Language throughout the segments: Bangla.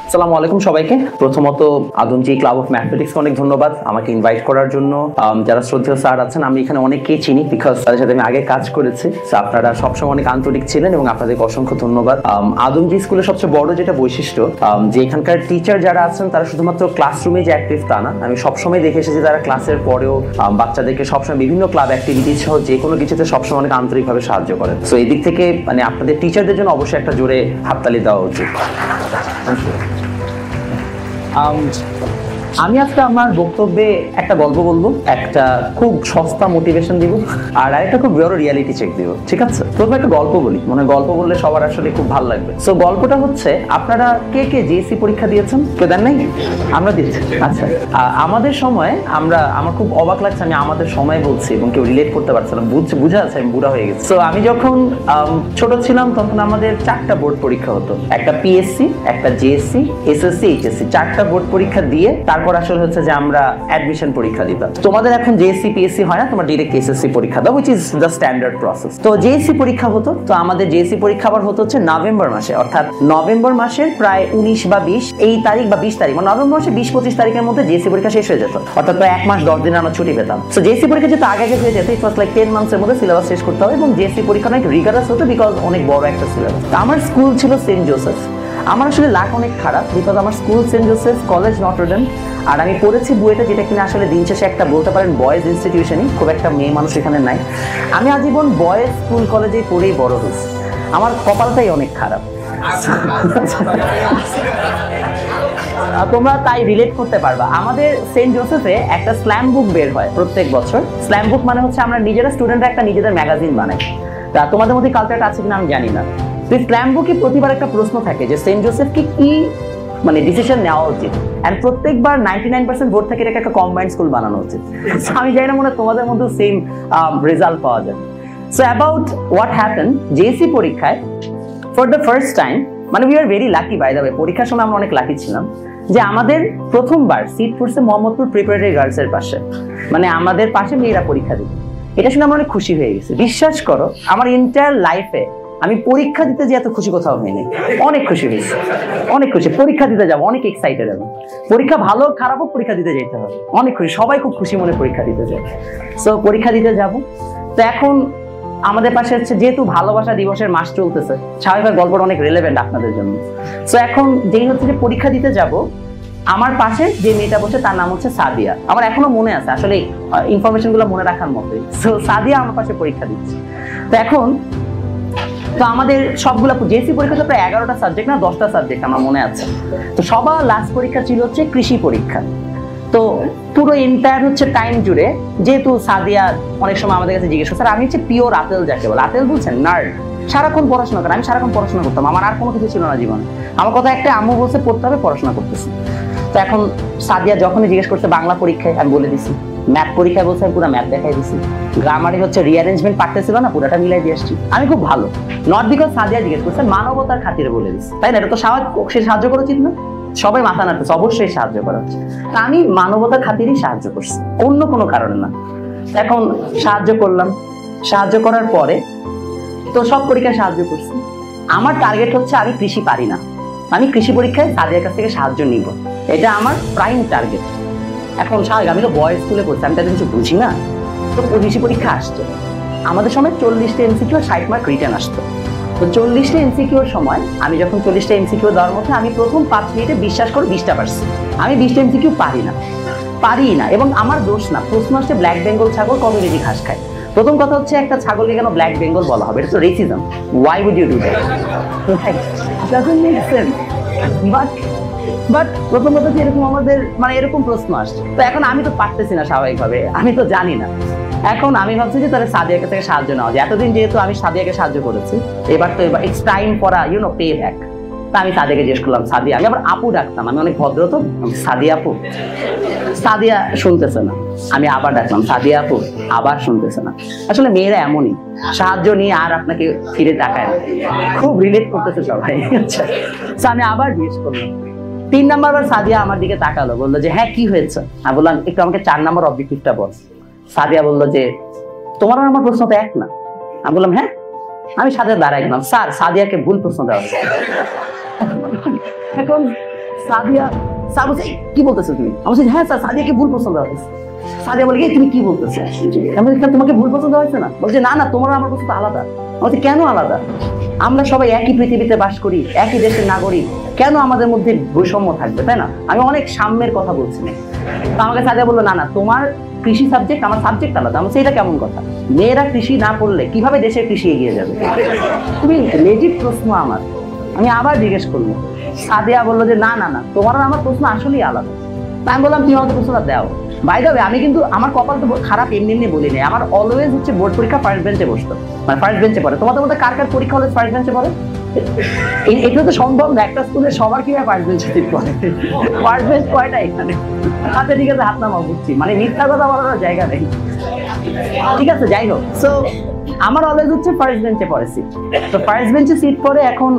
আসসালামু আলাইকুম সবাইকে। প্রথমত আদমজি ক্লাব অফ ম্যাথমেটিক্সকে অনেক ধন্যবাদ আমাকে ইনভাইট করার জন্য। যারা শ্রদ্ধেয় স্যার আছেন আমি এখানে অনেককেই চিনি, বিকজ তাদের সাথে আমি আগে কাজ করেছি। আপনারা সবসময় অনেক আন্তরিক ছিলেন এবং আপনাদেরকে অসংখ্য ধন্যবাদ। আদমজি স্কুলের সবচেয়ে বড় যেটা বৈশিষ্ট্য, যে এখানকার টিচার যারা আছেন তারা শুধুমাত্র ক্লাসরুমে যে অ্যাক্টিভ তা না, আমি সবসময় দেখে এসেছি তারা ক্লাসের পরেও বাচ্চাদেরকে সবসময় বিভিন্ন ক্লাব অ্যাক্টিভিটিস সহ যে কোনো কিছুতে সবসময় অনেক আন্তরিকভাবে সাহায্য করেন। সো এই দিক থেকে মানে আপনাদের টিচারদের জন্য অবশ্যই একটা জোরে হাততালি দেওয়া উচিত। আমি আজকে আমার বক্তব্যে একটা গল্প বলবো, একটা খুব সস্তা মোটিভেশন দিব, আর আরেকটা খুব বড় রিয়ালিটি চেক দিব। ঠিক আছে, প্রথমে একটা গল্প বলি, মানে গল্প বললে সবার আসলে খুব ভালো লাগবে। সো গল্পটা হচ্ছে, আপনারা কে কে জেএসসি পরীক্ষা দিয়েছেন? কেউ দেন নাই? আমরা দিচ্ছি। আচ্ছা, আমাদের সময় আমার খুব অবাক লাগছে, আমি আমাদের সময় বলছি এবং কেউ রিলেট করতে পারছে না, বুঝা আছে আমি বুড়া হয়ে গেছি। সো আমি যখন ছোট ছিলাম তখন আমাদের 4টা বোর্ড পরীক্ষা হতো, একটা পিএসসি, একটা জেএসসি, এসএসসি, এইচএসসি, 4টা বোর্ড পরীক্ষা দিয়ে তারপর আসলে হচ্ছে যে আমরা অ্যাডমিশন পরীক্ষা দিতাম। তোমাদের এখন জেএসসি পিএসসি হয় না, তোমার ডিরেক্ট এসএসসি পরীক্ষা দাও, which is the standard process. তো জেএসসি পরীক্ষা হতো, তো আমাদের জেএসসি পরীক্ষা আবার হতো হচ্ছে নভেম্বর মাসে, অর্থাৎ নভেম্বর মাসের প্রায় 19 বা 20 এই তারিখ বা 20 তারিখ, মানে নভেম্বর মাসে 20-25 তারিখের মধ্যে জেএসসি পরীক্ষা শেষ হয়ে যেত, অর্থাৎ প্রায় 1 মাস 10 দিন আমরা ছুটি পেতাম। সো জেএসসি পরীক্ষা যেহেতু আগে হয়ে যেত, ইট ওয়াজ লাইক 10 মান্থসের মধ্যে সিলেবাস শেষ করতে হবে, এবং জেএসসি পরীক্ষা অনেক রিগারাস হতো বিকজ অনেক বড় একটা সিলেবাস। আমার স্কুল ছিল সেন্ট জোসেফ। আমার আসলে লাক অনেক খারাপ, বিকজ আমার school Saint Joseph, college Notre Dame, আর আমি পড়েছি বুয়েটে, যেটা কিনা আসলে দিন শেষে একটা বলতে পারেন বয়েজ ইনস্টিটিউশনই, খুব একটা মেয়ে মানুষ এখানে নাই। আমি আজীবন বয়েজ স্কুল কলেজে পড়েই বড় হয়েছি, আমার কপালটাই অনেক খারাপ। তোমরা তাই রিলেট করতে পারবা। আমাদের সেন্ট জোসেফে একটা স্ল্যাম বুক বের হয় প্রত্যেক বছর। স্ল্যাম বুক মানে হচ্ছে আমরা নিজেরা স্টুডেন্টরা একটা নিজেদের ম্যাগাজিন বানাই। তা তোমাদের মধ্যে কালচারটা আছে কিনা আমি জানি না। তো স্ল্যাম বুকে প্রতিবার একটা প্রশ্ন থাকে যে সেন্ট জোসেফকে কি মানে ডিসিশন নেওয়া উচিত, এন্ড প্রত্যেকবার 99% ভোট থেকে এটাকে একটা কম্বাইন্ড স্কুল বানানো উচিত। আমি জানি না, মনে হয় তোমাদের মধ্যে সেম রেজাল্ট পাওয়া যায়। So about what happen JSC পরীক্ষায় ফর দ্য ফার্স্ট টাইম, মানে we are very lucky by the way, পরীক্ষার সময় আমরা অনেক লাকি ছিলাম যে আমাদের প্রথমবার সিট পড়ছে মোহাম্মদপুর প্রিপারেটরি গার্লস এর পাশে, মানে আমাদের পাশে মেয়েরা পরীক্ষা দিবে। এটা শুনে আমরা অনেক খুশি হয়ে গেছি। বিশ্বাস করো, আমার এন্টায়ার লাইফে আমি পরীক্ষা দিতে যে এত খুশি কোথাও হয়নি। অনেক খুশি হয়েছি, অনেক খুশি। পরীক্ষা দিতে যাবো, অনেক এক্সাইটেড আমি। পরীক্ষা ভালো খারাপ হোক, পরীক্ষা দিতে যেতে হবে, অনেক খুশি। সবাই খুব খুশি মনে পরীক্ষা দিতে যায়। সো পরীক্ষা দিতে যাবো। তো এখন আমাদের পাশে হচ্ছে, যেহেতু ভালোবাসা দিবসের মাস চলতেছে, স্বাভাবিক গল্পটা অনেক রিলেভেন্ট আপনাদের জন্য। সো এখন যেই হচ্ছে যে পরীক্ষা দিতে যাব, আমার পাশে যে মেয়েটা বসে তার নাম হচ্ছে সাদিয়া। আমার এখনো মনে আছে, আসলে ইনফরমেশন গুলো মনে রাখার মতোই। সো সাদিয়া আমার পাশে পরীক্ষা দিচ্ছে। তো এখন তো আমাদের সবগুলো জেএসসি পরীক্ষা তো প্রায় 11টা সাবজেক্ট না 10টা সাবজেক্ট আমার মনে আছে। তো সবার লাস্ট পরীক্ষা ছিল হচ্ছে কৃষি পরীক্ষা। তো পুরো এন্টায়ার হচ্ছে টাইম জুড়ে, যেহেতু সাদিয়া অনেক সময় আমাদের কাছে জিজ্ঞেস করছে, স্যার আমি হচ্ছে পিওর আতেল যাকে বলে, আতেল বলছেন নার্ড, সারাক্ষণ পড়াশোনা করে। আমি সারাক্ষণ পড়াশোনা করতাম, আমার আর কোনো কিছু ছিল না জীবনে। আমার কথা একটা, আম্মু বলছে পড়তে হবে, পড়াশোনা করতেছি। তো এখন সাদিয়া যখনই জিজ্ঞেস করছে বাংলা পরীক্ষায়, আমি বলে দিছি। ম্যাথ পরীক্ষায় বলছে, আমি পুরো ম্যাথ দেখাই দিছি। গ্রামারে হচ্ছে রিঅ্যারেঞ্জমেন্ট পারতেছিল না, পুরোটা মিলাই দিয়ে আসছি। আমি খুব ভালো, নট বিকজ সাদিয়া জিজ্ঞেস করছে, মানবতার খাতিরে বলে দিচ্ছি, তাই না? এটা তো স্বাভাবিক, সে সাহায্য করা উচিত না? সবাই মাথা নাড়তেছে, অবশ্যই সাহায্য করা উচিত। তা আমি মানবতার খাতিরেই সাহায্য করছি, অন্য কোনো কারণে না। এখন সাহায্য করলাম, সাহায্য করার পরে তো সব পরীক্ষায় সাহায্য করছি। আমার টার্গেট হচ্ছে আমি কৃষি পারি না, আমি কৃষি পরীক্ষায় সাদিয়ার কাছ থেকে সাহায্য নিব, এটা আমার প্রাইম টার্গেট। এখন স্বাভাবিক, আমি তো বয়েজ স্কুলে পড়ছি, আমি তাদের কিছু বুঝি না। তো কৃষি পরীক্ষা আসছে, আমাদের সময় 40টা এমসিকিউ আর 60 মার্ক রিটার্ন আসতো। তো 40টা এমসিকিউর সময় আমি যখন 40টা এমসিকিউ দেওয়ার মধ্যে আমি প্রথম 5 মিনিটে বিশ্বাস করে 20টা পারছি। আমি 20টা এমসিকিউ পারি না, এবং আমার দোষ না। প্রশ্ন আসছে ব্ল্যাক বেঙ্গল ছাগল কত কেজি ঘাস খায়। প্রথম কথা হচ্ছে, একটা ছাগলকে কেন ব্ল্যাক বেঙ্গল বলা হবে? এটা তো racism. Why would you do that? Doesn't make sense. But প্রথম কথা হচ্ছে এরকম আমাদের মানে এরকম প্রশ্ন আসছে। তো এখন আমি তো পারতেছি না স্বাভাবিকভাবে, আমি তো জানি না। এখন আমি ভাবছি যে তাহলে সাদিয়াকে থেকে সাহায্য নেওয়া যায়। এতদিন যেহেতু আমি সাদিয়াকে সাহায্য করেছি, এবার it's time for pay back. তা আমি সাদিয়াকে জিজ্ঞেস করলাম, সাদিয়া, আমি আবার আপু ডাকতাম, আমি অনেক ভদ্র তো, সাদিয়া আপু। সাদিয়া শুনতেছে না, আমি আবার ডাকলাম, সাদিয়া আপু, আবার শুনতেছে না। আসলে মেয়েরা এমনই, সাহায্য নিয়ে আর আপনাকে ফিরে তাকায় না, খুব রিলেট করতেছে সবাই। আচ্ছা, আমি আবার জিজ্ঞেস করলাম। 3 নাম্বার বার সাদিয়া আমার দিকে তাকালো, বললো যে হ্যাঁ কি হয়েছে। আমি বললাম একটু আমাকে 4 নাম্বার অবজেক্টিভটা বল। সাদিয়া বললো যে তোমার আর আমার প্রশ্ন তো এক না। আমি বললাম হ্যাঁ। আমি সাদিয়া দাঁড়াই গেলাম, স্যার সাদিয়াকে ভুল প্রশ্ন দেওয়া হয়েছে। এখন সাদিয়া স্যার বলছে কি বলতেছো তুমি? আমি বলছি হ্যাঁ স্যার সাদিয়াকে ভুল পছন্দ হয়েছে। সাদিয়া বলে তুমি কি বলতেছো? আমি বলছি তোমাকে ভুল পছন্দ হয়েছে না? বলছে না না তোমার আমার পছন্দ আলাদা। বলছে কেন আলাদা? আমরা সবাই একই পৃথিবীতে বাস করি, একই দেশের নাগরিক, কেন আমাদের মধ্যে বৈষম্য থাকবে, তাই না? আমি অনেক সাম্যের কথা বলছি। তো আমাকে সাদিয়া বললো না না তোমার কৃষি সাবজেক্ট আমার সাবজেক্ট আলাদা। আমি এটা কেমন কথা? মেয়েরা কৃষি না পড়লে কিভাবে দেশের কৃষি এগিয়ে যাবে? খুবই লেজিট প্রশ্ন আমার। আমি আবার জিজ্ঞেস করবো। সাদিয়া বললো যে না না না তোমার আমার প্রশ্ন আসলেই আলাদা। আমি বললাম তুমি আমাকে প্রশ্নটা দাও। বাই দ্য ওয়ে আমি কিন্তু আমার কপাল তো খারাপ এমনি এমনি বলি নাই। আমার অলওয়েজ হচ্ছে বোর্ড পরীক্ষা ফার্স্ট বেঞ্চে বসতো, মানে ফার্স্ট বেঞ্চে পড়ে। তোমাদের মধ্যে কার কার পরীক্ষা হলে ফার্স্ট বেঞ্চে পড়ে? এটা তো সম্ভব না, একটা স্কুলে সবার কিভাবে ফার্স্ট বেঞ্চে সিট পড়ে? ফার্স্ট বেঞ্চ কয়টা এখানে? আচ্ছা ঠিক আছে হাত নামাও, বুঝছি, মানে মিথ্যা কথা বলার জায়গা নেই। ঠিক আছে যাই হোক, সো আমার অলওয়েজ হচ্ছে ফার্স্ট বেঞ্চে পড়ে সিট। তো ফার্স্ট বেঞ্চে সিট পড়ে এখন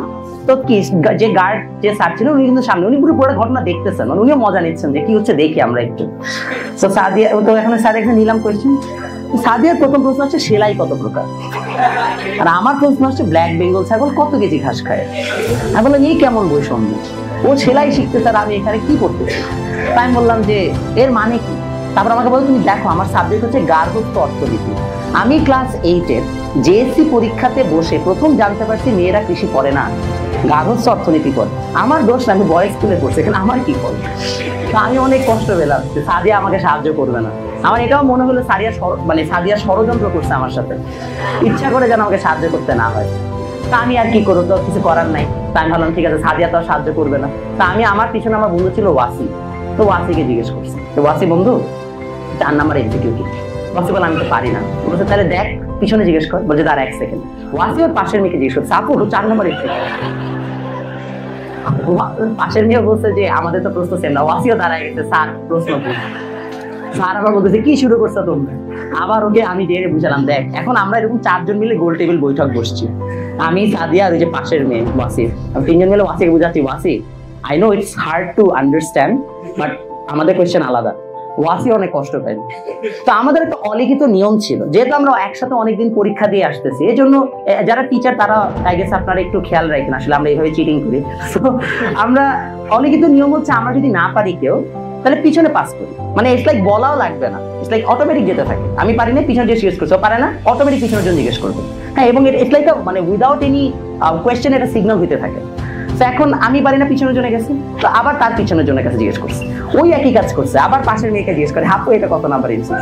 তো কি যে গার্ড যে স্যার ছিল উনি কিন্তু সামনে, উনি পুরো ঘটনা দেখতেছেন, মানে উনিও মজা নিচ্ছেন যে কি হচ্ছে দেখি আমরা একটু। তো সাদিয়া তো এখন স্যার এখানে নিলাম কোয়েশ্চেন। সাদিয়ার প্রথম প্রশ্ন হচ্ছে সেলাই কত প্রকার, আর আমার প্রশ্ন হচ্ছে ব্ল্যাক বেঙ্গল ছাগল কত কেজি ঘাস খায়। আমি বললাম এই কেমন বৈষম্য, ও সেলাই শিখতে স্যার আমি এখানে কি করতেছি? তাই আমি বললাম যে এর মানে কি? তারপর আমাকে বলো তুমি দেখো আমার সাবজেক্ট হচ্ছে গার্হস্থ্য অর্থনীতি। আমি ক্লাস 8-এর জেএসসি পরীক্ষাতে বসে প্রথম জানতে পারছি মেয়েরা কৃষি পড়ে না, গার্হস্থ্য অর্থনীতি পড়ে। আমার দোষ না, আমি বয়েজ স্কুলে পড়ছি, এখানে আমার কি করবে? তো আমি অনেক কষ্ট পেলাম যে সাদিয়া আমাকে সাহায্য করবে না। আমার এটাও মনে হলো সাদিয়া ষড়যন্ত্র করছে আমার সাথে, ইচ্ছা করে যেন আমাকে সাহায্য করতে না হয়। তা আমি আর কি করবো, তো কিছু করার নাই। তা আমি ভাবলাম ঠিক আছে সাদিয়া তো সাহায্য করবে না। তা আমি আমার পিছনে আমার বন্ধু ছিল ওয়াসি, তো ওয়াসিকে জিজ্ঞেস করছি, তো ওয়াসি বন্ধু 4 নাম্বার এমসিকিউ কি? ওয়াসি বলে আমি তো পারি না। বলছে তাহলে দেখ পিছনে জিজ্ঞেস কর। বলছে তার 1 সেকেন্ড। ওয়াসি ওর পাশের মেয়েকে জিজ্ঞেস করছে আপু 4 নাম্বার এমসিকিউ। পাশের মেয়ে বলছে যে আমাদের তো প্রশ্ন সেম না। ওয়াসিও দাঁড়ায় গেছে, স্যার প্রশ্ন স্যার আবার বলতেছে কি শুরু করছো তোমরা? আবার ওকে আমি ডেরে বুঝালাম দেখ এখন আমরা এরকম 4 জন মিলে গোল টেবিল বৈঠক বসছি, আমি সাদিয়া আর ওই যে পাশের মেয়ে ওয়াসি, আমি 3 জন মিলে ওয়াসিকে বুঝাচ্ছি Wasi I know it's hard to understand but আমাদের কোয়েশ্চেন আলাদা। ওয়াসি অনেক কষ্ট পায়। তো আমাদের একটা অলিখিত নিয়ম ছিল, যেহেতু আমরা একসাথে অনেকদিন পরীক্ষা দিয়ে আসতেছি, এই জন্য যারা টিচার তারা আই গেস আপনারা একটু খেয়াল রাখেন, আসলে আমরা এইভাবে চিটিং করি। আমরা অলিখিত নিয়ম হচ্ছে আমরা যদি না পারি কেউ তাহলে পিছনে পাস করি, মানে ইটস লাইক বলাও লাগবে না, ইটস লাইক অটোমেটিক যেতে থাকে। আমি পারি না পিছনে যে জিজ্ঞেস করছে, পারে না অটোমেটিক পিছনের জন্য জিজ্ঞেস করবে। হ্যাঁ, এবং ইটস লাইক মানে উইদাউট এনি কোয়েশ্চেন একটা সিগন্যাল হতে থাকে। তো এখন আমি পারি না পিছনের জন্য গেছি, তো আবার তার পিছনের জন্য কাছে জিজ্ঞেস করছে, ওই একই কাজ করছে, আবার পাশের মেয়েকে জিজ্ঞেস করে হাপু এটা কত নাম্বার এমসি।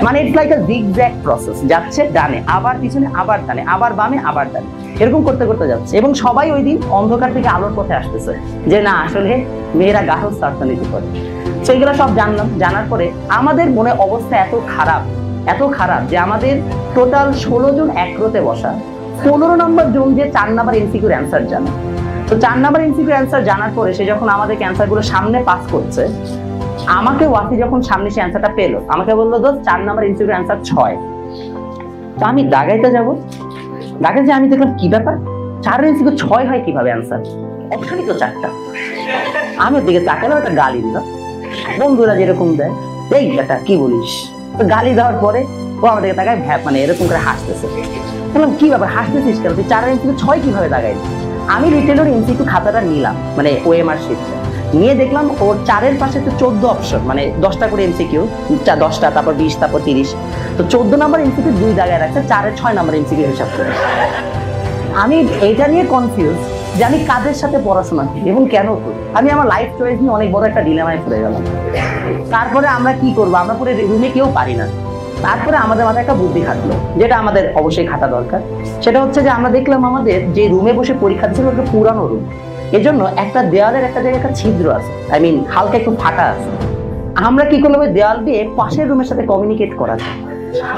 মানে it's like a zigzag process, যাচ্ছে ডানে আবার পিছনে আবার ডানে আবার বামে আবার ডানে, এরকম করতে করতে যাচ্ছে। এবং সবাই ওই দিন অন্ধকার থেকে আলোর পথে আসতেছে যে না আসলে মেয়েরা গার্হস্থ্য অর্থনীতি করে। সেইগুলো সব জানলাম। জানার পরে আমাদের মনে অবস্থা এত খারাপ যে আমাদের টোটাল 16 জন একরোতে বসা, 15 নম্বর জন যে 4 নাম্বার এমসিকিউর অ্যান্সার জানে। তো 4 নাম্বার এমসিকিউর অ্যান্সার জানার পরে সে যখন আমাদের অ্যান্সার গুলো সামনে পাস করছে, আমাকে ওয়াসি যখন সামনে সে অ্যান্সারটা পেলো, আমাকে বললো দোস্ত 4 নাম্বার এমসিকিউর অ্যান্সার 6। তো আমি দাগাইতে যাবো, দাগাইতে আমি দেখলাম কি ব্যাপার, 4 এমসিকিউ 6 হয় কিভাবে অ্যান্সার, অপশনই তো 4টা। আমি ওর দিকে তাকালাম, একটা গালি দিলাম, বন্ধুরা যেরকম দেয় এই বেটা কি বলিস। তো গালি দেওয়ার পরে ও আমাদের তাকায় মানে এরকম করে হাসতেছে। বললাম কি ব্যাপার হাসতেছিস কেন, তুই 4 এমসিকিউ 6 কিভাবে দাগাই? আমি রিটেলের এমসিকিউ খাতাটা নিলাম, মানে ওএমআর শিটটা নিয়ে দেখলাম ওর 4-এর পাশে তো 14 অপশন, মানে 10টা করে এমসিকিউ, 10টা তারপর 20 তারপর 30, তো 14 নাম্বার এমসিকিউ 2 দাগায় রাখছে, 4-এর 6 নাম্বার এমসিকিউ হিসাব করে। আমি এইটা নিয়ে কনফিউজ যে আমি কাদের সাথে পড়াশোনা করি এবং কেন করি। আমি আমার লাইফ চয়েস নিয়ে অনেক বড় একটা ডিলেমায় পড়ে গেলাম। তারপরে আমরা কি করবো, আমরা পুরো রুমে কেউ পারি না। তারপরে আমাদের মাথায় একটা বুদ্ধি খাটলো, যেটা আমাদের অবশ্যই খাটা দরকার। সেটা হচ্ছে যে আমরা দেখলাম আমাদের যে রুমে বসে পরীক্ষা দিচ্ছিল একটা পুরানো রুম, এজন্য একটা দেওয়ালের একটা জায়গায় একটা ছিদ্র আছে, আই মিন হালকা একটু ফাটা আছে। আমরা কি করলাম, ওই দেওয়াল দিয়ে পাশের রুমের সাথে কমিউনিকেট করা যায়।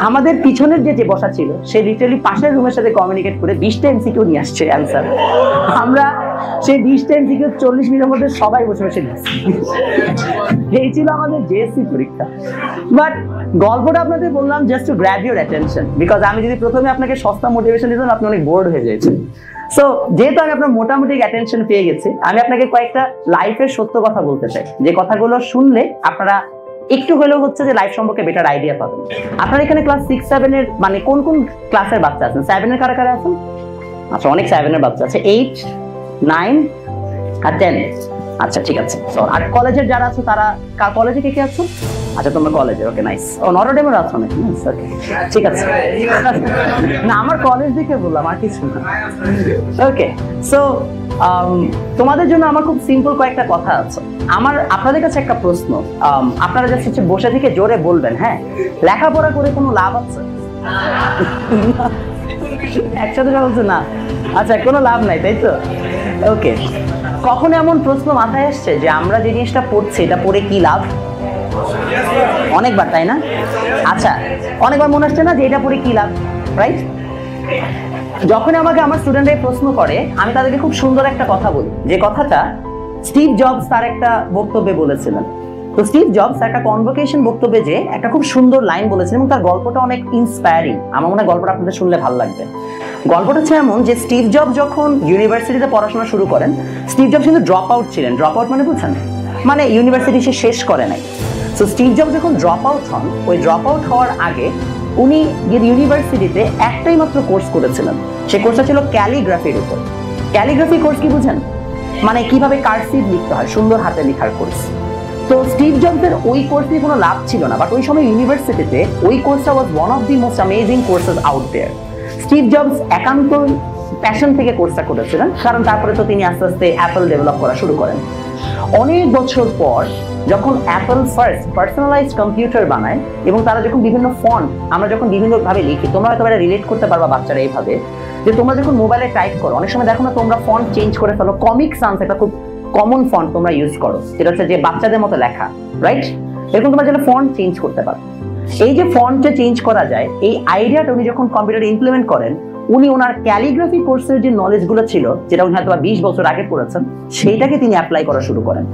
আমাদের পিছনের যে বসা ছিল সে লিটারালি পাশের রুমের সাথে কমিউনিকেট করে 20টা এমসিকিউ নিয়ে আসছে অ্যান্সার। আমরা সেই 20টা এমসিকিউ 40 মিনিটের মধ্যে সবাই বসে বসে দিচ্ছি। এই ছিল আমাদের জেএসসি পরীক্ষা। বাট গল্পটা আপনাদের বললাম just two grab your attention, because আমি যদি প্রথমে আপনাকে সস্তা মোটিভেশন দিতাম আপনি অনেক বোর্ড হয়ে যেতেন। সো যেহেতু আমি আপনার মোটামুটি অ্যাটেনশন পেয়ে গেছি, আমি আপনাকে কয়েকটা লাইফের সত্য কথা বলতে চাই, যে কথাগুলো শুনলে আপনারা একটু হলেও হচ্ছে যে লাইফ সম্পর্কে বেটার আইডিয়া পাবেন। আপনার এখানে ক্লাস 6-7 মানে কোন কোন ক্লাসের বাচ্চা আছেন? 7-এর কারা আছেন? আচ্ছা, অনেক 7-এর বাচ্চা আছে, 8, 9 আর 10। আচ্ছা ঠিক আছে। আর কলেজের যারা আছো তারা কলেজে কে কে আছো? আচ্ছা তোমরা কলেজে, ওকে নাইস। ও নটরডেমের আছো নাকি? ওকে ঠিক আছে। না আমার কলেজ দিকে বললাম, আর কিছু না। ওকে সো তোমাদের জন্য আমার খুব সিম্পল কয়েকটা কথা আছে। আমার আপনাদের কাছে একটা প্রশ্ন, আপনারা জাস্ট হচ্ছে বসে থেকে জোরে বলবেন, হ্যাঁ লেখাপড়া করে কোনো লাভ আছে? একসাথে বলছো না? আচ্ছা কোনো লাভ নাই তাই তো? ওকে, কখন এমন প্রশ্ন মাথায় আসছে যে আমরা যে জিনিসটা পড়ছি এটা পড়ে কি লাভ? অনেকবার তাই না? আচ্ছা অনেকবার মনে আসছে না যে এটা পড়ে কি লাভ, রাইট? যখন আমাকে আমার স্টুডেন্টরা প্রশ্ন করে আমি তাদেরকে খুব সুন্দর একটা কথা বলি, যে কথাটা স্টিভ জবস তার একটা বক্তব্যে বলেছিলেন। তো স্টিভ জবস একটা কনভোকেশন বক্তব্যে যে একটা খুব সুন্দর লাইন বলেছিলেন এবং তার গল্পটা অনেক ইন্সপায়ারিং। আমার মনে হয় গল্পটা আপনাদের শুনলে ভালো লাগবে। গল্পটা হচ্ছে এমন যে স্টিভ জবস যখন ইউনিভার্সিটিতে পড়াশোনা শুরু করেন, স্টিভ জবস কিন্তু ড্রপ আউট ছিলেন। ড্রপ আউট মানে বুঝছেন, মানে ইউনিভার্সিটি সে শেষ করে নাই। সো স্টিভ জবস যখন ড্রপ আউট হন, ওই ড্রপ আউট হওয়ার আগে উনি ইউনিভার্সিটিতে একটাই মাত্র কোর্স করেছিলেন। সেই কোর্সটা ছিল ক্যালিগ্রাফির উপর। ক্যালিগ্রাফি কোর্স কি বুঝেন? মানে কিভাবে কার্সিভ লিখতে হয়, সুন্দর হাতে লেখার কোর্স। তো স্টিভ জবসের ওই কোর্সে কোনো লাভ ছিল না, বাট ওই সময় ইউনিভার্সিটিতে ওই কোর্সটা was one of the most amazing courses out there. Steve Jobs একান্ত প্যাশন থেকে কোর্সটা করেছিলেন, কারণ তারপরে তো তিনি আস্তে আস্তে অ্যাপল ডেভেলপ করা শুরু করেন। অনেক বছর পর যখন অ্যাপল ফার্স্ট পার্সোনালাইজড কম্পিউটার বানায় এবং তারা যখন বিভিন্ন ফন্ট, আমরা যখন বিভিন্নভাবে লিখি, তোমরা হয়তো এটা রিলেট করতে পারবা বাচ্চারা এইভাবে, যে তোমরা যখন মোবাইলে টাইপ করো অনেক সময় দেখো না তোমরা ফন্ট চেঞ্জ করে ফেলো। কমিক সান্স একটা খুব কমন ফন্ট তোমরা ইউজ করো, যেটা হচ্ছে যে বাচ্চাদের মতো লেখা, রাইট? এরকম তোমরা যেন ফন্ট চেঞ্জ করতে পারো। এই যে ফন্টটা চেঞ্জ করা যায়, এই আইডিয়াটা উনি যখন কম্পিউটারে ইমপ্লিমেন্ট করেন, উনি ওনার ক্যালিগ্রাফি কোর্সের যে নলেজগুলো ছিল, যেটা উনি হয়তো 20 বছর আগে পড়েছেন, সেইটাকে তিনি অ্যাপ্লাই করা শুরু করেন।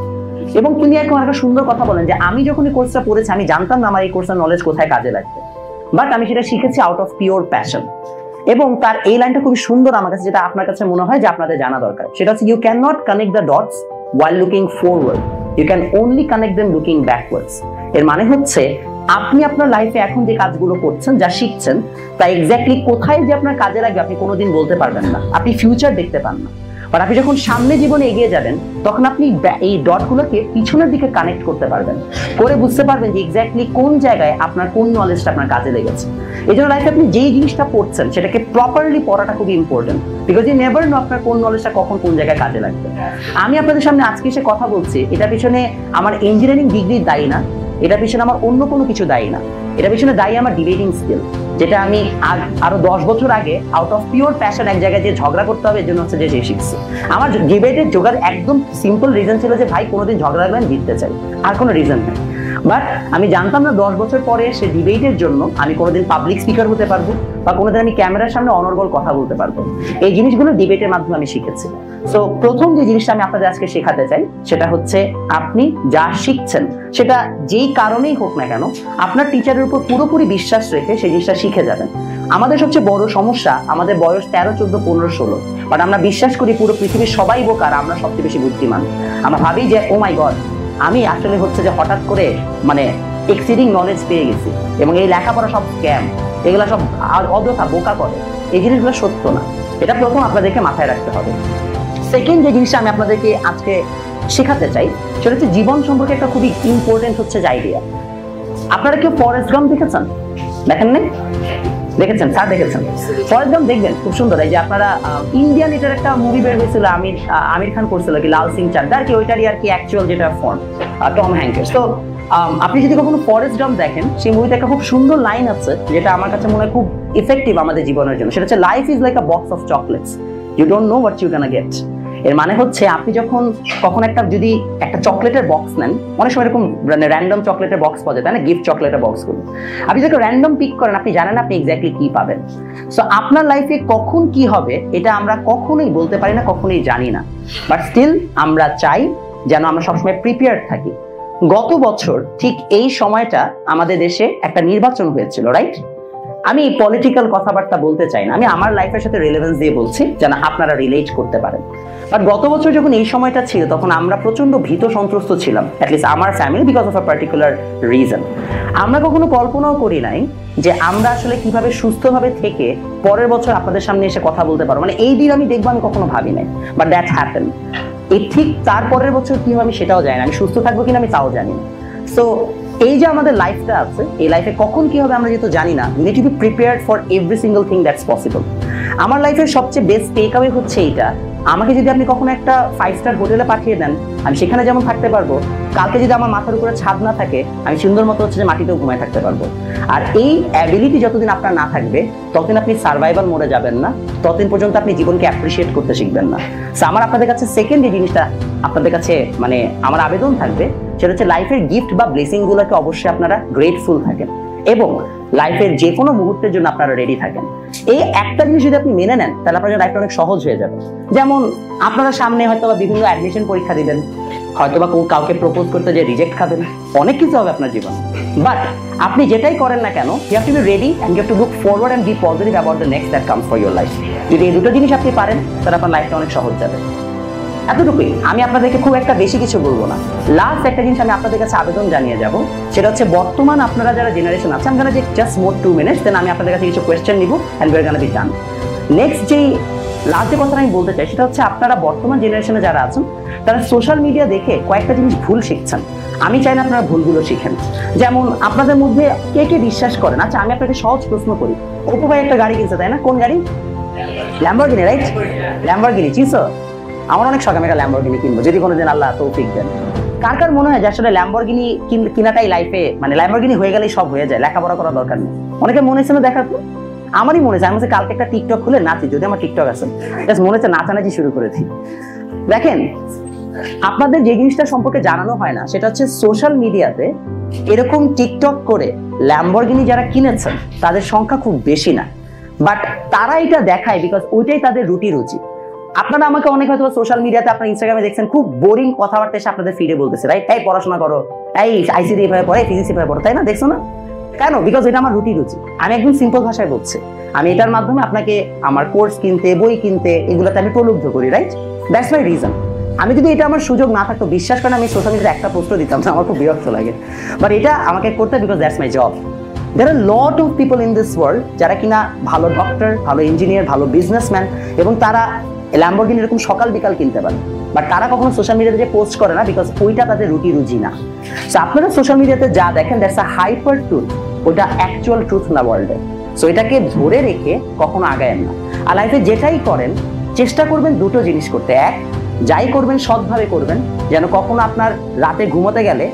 এবং তিনি এখন একটা সুন্দর কথা বলেন যে আমি যখন এই কোর্সটা পড়েছি আমি জানতাম না আমার এই কোর্সের নলেজ কোথায় কাজে লাগবে, বাট আমি সেটা শিখেছি আউট অফ পিওর প্যাশন। এবং তার এই লাইনটা খুবই সুন্দর আমার কাছে, যেটা আপনার কাছে মনে হয় যে আপনাদের জানা দরকার। সেটা হচ্ছে you can not connect the dots while looking forward, you can only connect them looking backwards। এর মানে হচ্ছে আপনি আপনার লাইফে এখন যে কাজগুলো করছেন, যা শিখছেন, তা এক্স্যাক্টলি কোথায় যে আপনার কাজে লাগবে আপনি কোনোদিন বলতে পারবেন না। আপনি ফিউচার দেখতে পান না, বাট আপনি যখন সামনে জীবনে এগিয়ে যাবেন তখন আপনি এই ডটগুলোকে পিছনের দিকে কানেক্ট করতে পারবেন, করে বুঝতে পারবেন যে এক্স্যাক্টলি কোন জায়গায় আপনার কোন নলেজটা আপনার কাজে লেগেছে। এই জন্য লাইফে আপনি যেই জিনিসটা পড়ছেন সেটাকে প্রপারলি পড়াটা খুবই important, because you never know আপনার কোন নলেজটা কখন কোন জায়গায় কাজে লাগবে। আমি আপনাদের সামনে আজকে এসে কথা বলছি, এটা পিছনে আমার ইঞ্জিনিয়ারিং ডিগ্রি দায়ী না, এটা পিছনে আমার অন্য কোনো কিছু দায়ী না, এটা পিছনে দায়ী আমার ডিবেটিং স্কিল, যেটা আমি আরো 10 বছর আগে আউট অফ পিওর প্যাশন এক জায়গায় যে ঝগড়া করতে হবে এর জন্য হচ্ছে যে শিখছি। আমার ডিবেটের জোগাড় একদম সিম্পল রিজন ছিল যে ভাই কোনোদিন ঝগড়া লাগবেন, জিততে চাই, আর কোনো রিজন নেই। বাট আমি জানতাম না 10 বছর পরে সে ডিবেটের জন্য আমি কোনোদিন পাবলিক স্পিকার হতে পারবো বা কোনোদিন আমি ক্যামেরার সামনে অনর্গল কথা বলতে পারবো। এই জিনিসগুলো ডিবেটের মাধ্যমে আমি শিখেছি। সো প্রথম যে জিনিসটা আমি আপনাদের আজকে শেখাতে চাই সেটা হচ্ছে আপনি যা শিখছেন সেটা যেই কারণেই হোক না কেন, আপনার টিচারের উপর পুরোপুরি বিশ্বাস রেখে সেই জিনিসটা শিখে যাবেন। আমাদের সবচেয়ে বড় সমস্যা, আমাদের বয়স 13, 14, 15, 16, বাট আমরা বিশ্বাস করি পুরো পৃথিবীর সবাই বোকা আর আমরা সবচেয়ে বেশি বুদ্ধিমান। আমরা ভাবি যে ও মাই গড, আমি আসলে হচ্ছে যে হঠাৎ করে মানে এক্সিডিং নলেজ পেয়ে গেছি এবং এই লেখাপড়া সব স্ক্যাম, এগুলা সব অযথা বোকা করে। এই জিনিসগুলো সত্য না, এটা প্রথম আপনাদেরকে মাথায় রাখতে হবে। সেকেন্ড যে জিনিসটা আমি আপনাদেরকে আজকে শেখাতে চাই সেটা হচ্ছে জীবন সম্পর্কে একটা খুবই ইম্পর্টেন্ট হচ্ছে যে আইডিয়া। আপনারা কেউ ফরেস্ট গাম্প দেখেছেন? দেখেন নাই? দেখেছেন? স্যার দেখেছেন? ফরেস্ট গাম্প দেখবেন, খুব সুন্দর। এই যে আপনারা ইন্ডিয়ান এটার একটা মুভি বের হয়েছিল, আমির খান করছিল কি, লাল সিং চাড্ডা আর কি, ওইটারই আর কি অ্যাকচুয়াল যেটা ফর্ম টম হ্যাঙ্কস। তো আপনি যদি কখনো ফরেস্ট গাম্প দেখেন, সেই মুভিতে একটা খুব সুন্দর লাইন আছে যেটা আমার কাছে মনে হয় খুব ইফেক্টিভ আমাদের জীবনের জন্য। সেটা হচ্ছে life is like a box of chocolates, you don't know what you gonna get. এর মানে হচ্ছে আপনি যখন যদি একটা চকলেটের বক্স নেন, অনেক সময় এরকম র্যান্ডম চকলেটের বক্স পাওয়া যায় তাই না, গিফট চকলেটের বক্সগুলো, আপনি যখন র্যান্ডম পিক করেন আপনি জানেন আপনি এক্স্যাক্টলি কি পাবেন। সো আপনার লাইফে কখন কি হবে এটা আমরা কখনোই বলতে পারি না, কখনোই জানি না, বাট স্টিল আমরা চাই যেন আমরা সবসময় প্রিপেয়ার্ড থাকি। গত বছর ঠিক এই সময়টা আমাদের দেশে একটা নির্বাচন হয়েছিল, রাইট? আমি পলিটিক্যাল কথাবার্তা বলতে চাই না, আমি আমার লাইফের সাথে রিলেভেন্স দিয়ে বলছি যেন আপনারা রিলেট করতে পারেন। বাট গত বছর যখন এই সময়টা ছিল তখন আমরা প্রচন্ড ভীত সন্ত্রস্ত ছিলাম, অ্যাটলিস্ট আমার family, because of a particular reason. আমরা কখনো কল্পনাও করি নাই যে আমরা আসলে কিভাবে সুস্থভাবে থেকে পরের বছর আপনাদের সামনে এসে কথা বলতে পারবো, মানে এই দিন আমি দেখবো আমি কখনো ভাবি নাই, বাট দ্যাট হ্যাপেন। এই ঠিক তারপরের বছর কি হবে আমি সেটাও জানি না, আমি সুস্থ থাকবো কিনা আমি তাও জানি না। সো এই যে আমাদের লাইফটা আছে, এই লাইফে কখন কি হবে আমরা যেহেতু জানি না, we need to be prepared for every single thing that's possible. আমার লাইফের সবচেয়ে বেস্ট টেক অ্যাওয়ে হচ্ছে এইটা, আমাকে যদি আপনি কখনো একটা 5 স্টার হোটেলে পাঠিয়ে দেন, আমি সেখানে যেমন থাকতে পারবো, কালকে যদি আমার মাথার উপরে ছাদ না থাকে আমি সুন্দর মতো হচ্ছে যে মাটিতেও ঘুমায় থাকতে পারবো। আর এই অ্যাবিলিটি যতদিন আপনার না থাকবে ততদিন আপনি সার্ভাইভাল মোডে যাবেন না, ততদিন পর্যন্ত আপনি জীবনকে অ্যাপ্রিসিয়েট করতে শিখবেন না। সো আমার আপনাদের কাছে সেকেন্ড যে জিনিসটা আপনাদের কাছে মানে আমার আবেদন থাকবে সেটা হচ্ছে লাইফের গিফট বা ব্লেসিং গুলোকে অবশ্যই আপনারা গ্রেটফুল থাকেন এবং লাইফের যে কোনো মুহূর্তের জন্য আপনারা রেডি থাকেন। এই একটা জিনিস যদি আপনি মেনে নেন তাহলে আপনার লাইফটা অনেক সহজ হয়ে যাবে। যেমন আপনারা সামনে হয়তো বা বিভিন্ন অ্যাডমিশন পরীক্ষা দিবেন, হয়তো বা কাউকে প্রপোজ করতে যে রিজেক্ট খাবেন, অনেক কিছু হবে আপনার জীবনে, বাট আপনি যেটাই করেন না কেন you have to be ready and you have to look forward and be positive about the next that comes for your life. যদি এই দুটো জিনিস আপনি পারেন তাহলে আপনার লাইফটা অনেক সহজ যাবে। এতটুকুই, আমি আপনাদেরকে খুব একটা বেশি কিছু বলবো না। লাস্ট একটা জিনিস আমি আপনাদের কাছে আবেদন জানিয়ে যাব, সেটা হচ্ছে বর্তমান আপনারা যারা জেনারেশন আছে, আমি জানি যে জাস্ট মোর 2 মিনিটস, দেন আমি আপনাদের কাছে কিছু কোয়েশ্চেন নিব and we are gonna be done. Next যেই লাস্ট যে কথাটা আমি বলতে চাই সেটা হচ্ছে আপনারা বর্তমান জেনারেশনে যারা আছেন তারা সোশ্যাল মিডিয়া দেখে কয়েকটা জিনিস ভুল শিখছেন। আমি চাই না আপনারা ভুলগুলো শিখেন। যেমন আপনাদের মধ্যে কে কে বিশ্বাস করেন, আচ্ছা আমি আপনাকে সহজ প্রশ্ন করি, অপু ভাই একটা গাড়ি কিনছে তাই না? কোন গাড়ি? Lamborghini, right? ল্যাম্বরগিনি চিনছো? আমার অনেক শখ আমি একটা ল্যাম্বরগিনি কিনবো যদি কোনোদিন আল্লাহ তৌফিক দেন। কার কার মনে হয় যে আসলে ল্যাম্বরগিনি কিনাটাই লাইফে মানে ল্যাম্বরগিনি হয়ে গেলেই সব হয়ে যায়, লেখাপড়া করার দরকার নেই? অনেকে মনে হচ্ছে না দেখার পর, আমারই মনে হচ্ছে আমি কালকে একটা টিকটক খুলে নাচি, যদি আমার টিকটক আছে জাস্ট মনে হচ্ছে নাচানাচি শুরু করেছি। দেখেন আপনাদের যে জিনিসটা সম্পর্কে জানানো হয় না সেটা হচ্ছে সোশ্যাল মিডিয়াতে এরকম টিকটক করে ল্যাম্বরগিনি যারা কিনেছেন তাদের সংখ্যা খুব বেশি না, বাট তারা এটা দেখায় বিকজ ওইটাই তাদের রুটি রুচি। আপনারা আমাকে অনেক হয়তো সোশ্যাল মিডিয়াতে আপনার ইনস্টাগ্রামে দেখছেন খুব বোরিং কথাবার্তা এসে আপনাদের ফিডে বলতেছে, রাইট? এই পড়াশোনা করো, এই আইসিডি এভাবে পড়ে, ফিজিক্স এভাবে পড়ো, তাই না? দেখছো না কেন? বিকজ এটা আমার রুটি রুচি। আমি একদম সিম্পল ভাষায় বলছি, আমি এটার মাধ্যমে আপনাকে আমার কোর্স কিনতে, বই কিনতে, এগুলোতে আমি প্রলুব্ধ করি, রাইট? That's my reason. আমি যদি এটা আমার সুযোগ না থাকতো, বিশ্বাস করেন আমি সোশ্যাল মিডিয়াতে একটা পোস্টও দিতাম না, আমার খুব বিরক্ত লাগে, বাট এটা আমাকে করতে because that's my job. There are a lot of people in this world যারা কিনা ভালো ডক্টর, ভালো ইঞ্জিনিয়ার, ভালো বিজনেসম্যান এবং তারা ল্যাম্বরগিনি এরকম সকাল বিকাল কিনতে পারে, বাট তারা কখনো সোশ্যাল মিডিয়াতে যে পোস্ট করে না বিকজ ওইটা তাদের রুটি রুজি না। সো আপনারা সোশ্যাল মিডিয়াতে যা দেখেন দ্যাটস আ হাইপার ট্রুথ, ওটা অ্যাকচুয়াল ট্রুথ না ওয়ার্ল্ডে। সো এটাকে ধরে রেখে কখনো আগায়েন না। আর লাইফে যেটাই করেন চেষ্টা করবেন দুটো জিনিস করতে, এক যাই করবেন সৎভাবে করবেন যেন কখনো আপনার রাতে ঘুমোতে গেলে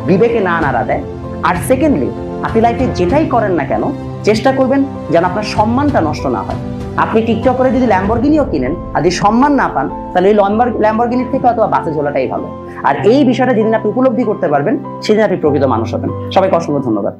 বিবেকে না নাড়া দেয়, আর সেকেন্ডলি আপনি লাইফে যেটাই করেন না কেন চেষ্টা করবেন যেন আপনার সম্মানটা নষ্ট না হয়। আপনি টিকটক করে যদি ল্যাম্বরগিনিও কিনেন আর যদি সম্মান না পান তাহলে এই ল্যাম্বরগিনির থেকে হয়তো বাসে ঝোলাটাই ভালো। আর এই বিষয়টা যেদিন আপনি উপলব্ধি করতে পারবেন সেদিন আপনি প্রকৃত মানুষ হবেন। সবাইকে অসংখ্য ধন্যবাদ।